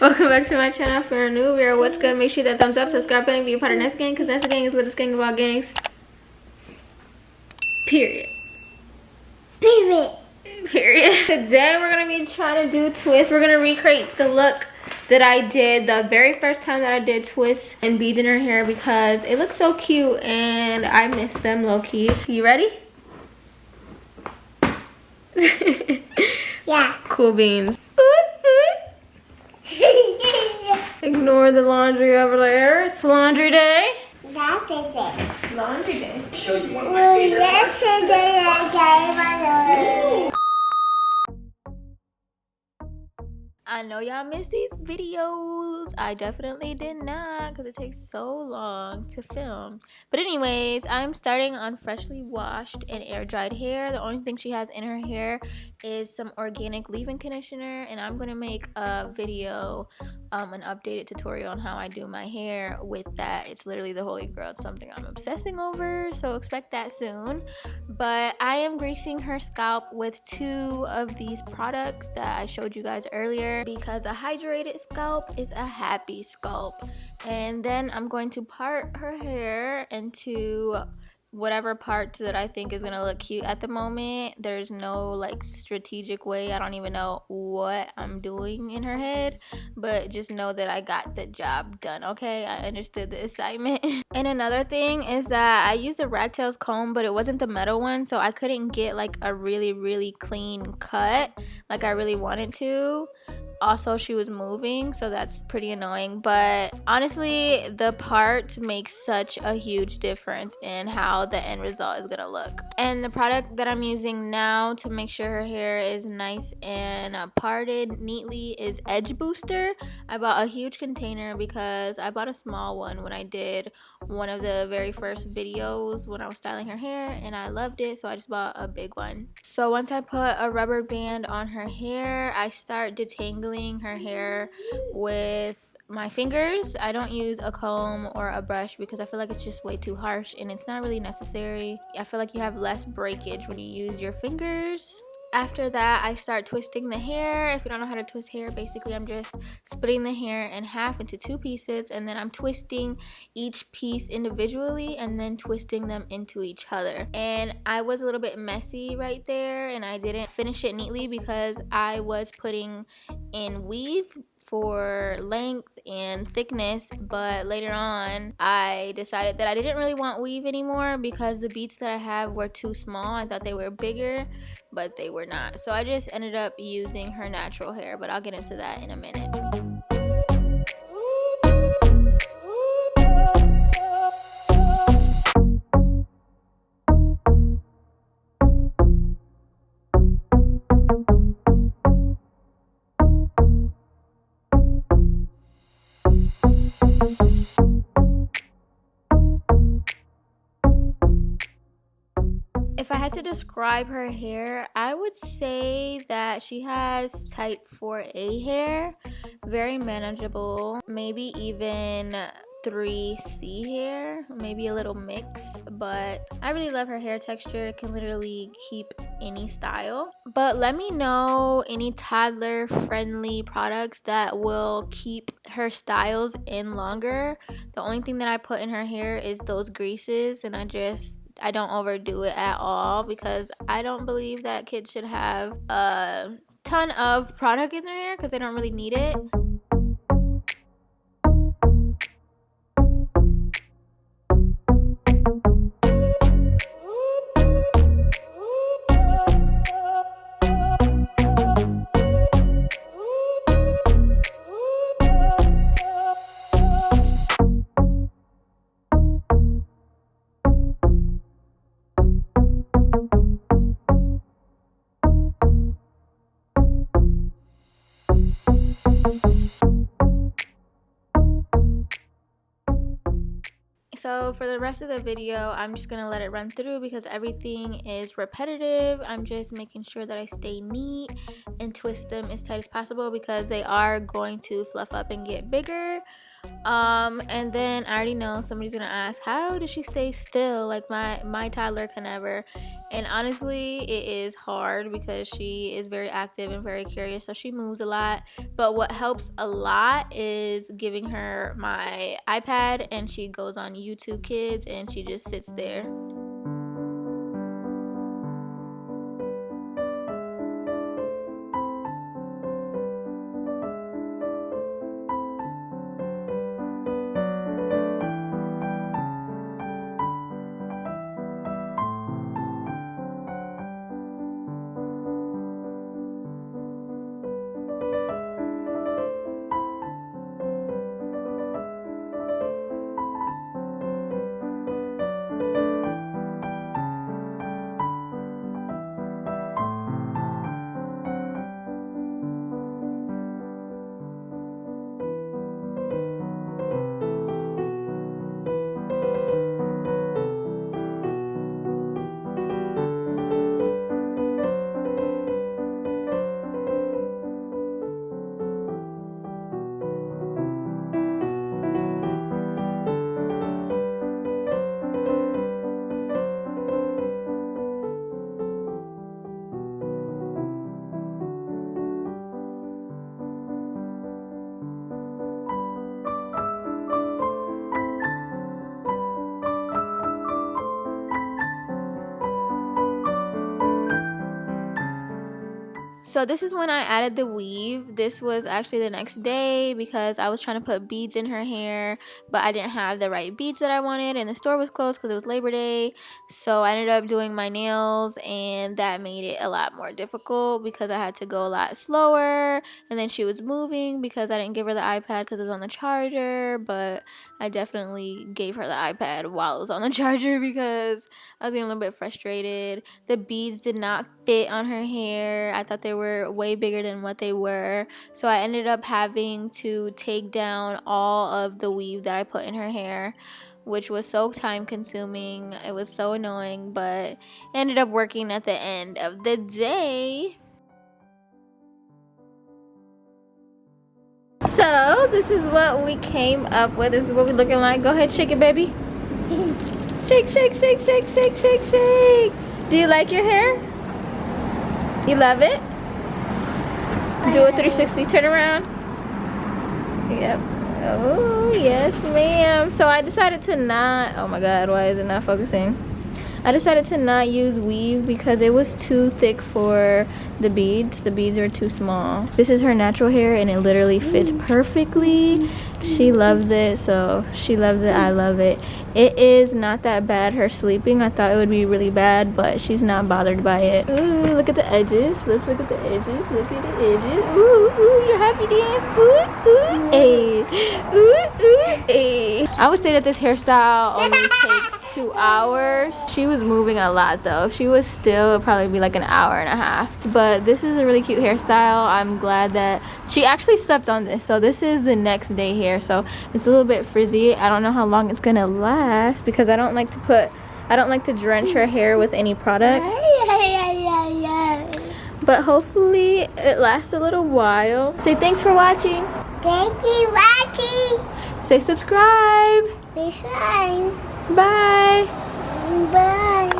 Welcome back to my channel. If you're new, or what's good, make sure that thumbs up, subscribe button, be a part of Nest Gang, because Nest Gang is the latest gang of all gangs. Period. Today we're gonna be trying to do twists. We're gonna recreate the look that I did the very first time that I did twists and beads in her hair because it looks so cute and I miss them low-key. You ready? Yeah. Cool beans. Ignore the laundry over there. It's laundry day. That is it. Laundry day. Show you one of my favorite Yesterday I gave I know y'all missed these videos. I definitely did not because it takes so long to film. But anyways, I'm starting on freshly washed and air dried hair. The only thing she has in her hair is some organic leave-in conditioner, and I'm gonna make a video, an updated tutorial on how I do my hair with that. It's literally the holy grail. It's something I'm obsessing over, so expect that soon. But I am greasing her scalp with 2 of these products that I showed you guys earlier because a hydrated scalp is a happy scalp. And then I'm going to part her hair into whatever parts that I think is gonna look cute at the moment. There's no like strategic way. I don't even know what I'm doing in her head, but just know that I got the job done. Okay, I understood the assignment. And another thing is that I used a ragtails comb, but it wasn't the metal one, so I couldn't get like a really clean cut like I really wanted to. Also, she was moving, so that's pretty annoying, but honestly the part makes such a huge difference in how the end result is gonna look. And the product that I'm using now to make sure her hair is nice and parted neatly is Edge Booster. I bought a huge container because I bought a small one when I did one of the very first videos when I was styling her hair, and I loved it, so I just bought a big one. So once I put a rubber band on her hair, I start detangling her hair with my fingers. I don't use a comb or a brush because I feel like it's just way too harsh and it's not really necessary. I feel like you have less breakage when you use your fingers. After that, I start twisting the hair. If you don't know how to twist hair, basically I'm just splitting the hair in half into 2 pieces, and then I'm twisting each piece individually and then twisting them into each other. And I was a little bit messy right there and I didn't finish it neatly because I was putting in weave for length and thickness, but later on I decided that I didn't really want weave anymore because the beads that I have were too small. I thought they were bigger, but they were not. So I just ended up using her natural hair, but I'll get into that in a minute. If I had to describe her hair, I would say that she has type 4A hair, very manageable, maybe even 3C hair, maybe a little mix, but I really love her hair texture. It can literally keep any style. But let me know any toddler friendly products that will keep her styles in longer. The only thing that I put in her hair is those greases, and I don't overdo it at all because I don't believe that kids should have a ton of product in their hair because they don't really need it. So for the rest of the video, I'm just gonna let it run through because everything is repetitive. I'm just making sure that I stay neat and twist them as tight as possible because they are going to fluff up and get bigger. And then I already know somebody's gonna ask, how does she stay still like my toddler can never? And honestly, it is hard because she is very active and very curious, so she moves a lot. But what helps a lot is giving her my iPad, and she goes on YouTube Kids and she just sits there. So this is when I added the weave. This was actually the next day because I was trying to put beads in her hair, but I didn't have the right beads that I wanted, and the store was closed because it was Labor Day. So I ended up doing my nails, and that made it a lot more difficult because I had to go a lot slower. And then she was moving because I didn't give her the iPad because it was on the charger, but I definitely gave her the iPad while it was on the charger because I was getting a little bit frustrated. The beads did not fit on her hair. I thought they were way bigger than what they were. So I ended up having to take down all of the weave that I put in her hair, which was so time consuming. It was so annoying, but it ended up working at the end of the day. So this is what we came up with. This is what we're looking like. Go ahead, shake it, baby. Shake, shake, shake, shake, shake, shake, shake. Do you like your hair? You love it? Do a 360 turn around. Yep. Oh, yes, ma'am. So I decided to not, oh my God, why is it not focusing? I decided to not use weave because it was too thick for the beads. The beads are too small. This is her natural hair and it literally fits perfectly. She loves it, so she loves it, I love it. It is not that bad, her sleeping. I thought it would be really bad, but she's not bothered by it. Ooh, look at the edges. Let's look at the edges. Look at the edges. Ooh, ooh, your happy dance. Ooh, ooh, ay. Ooh, ooh, ay. I would say that this hairstyle only takes 2 hours. She was moving a lot though. If she was still, it would probably be like an hour and a half. But this is a really cute hairstyle. I'm glad that she actually slept on this. So this is the next day hair. So it's a little bit frizzy. I don't know how long it's gonna last because I don't like to drench her hair with any product. But hopefully it lasts a little while. Say thanks for watching. Thank you for watching. Say subscribe. Subscribe. Bye. Bye.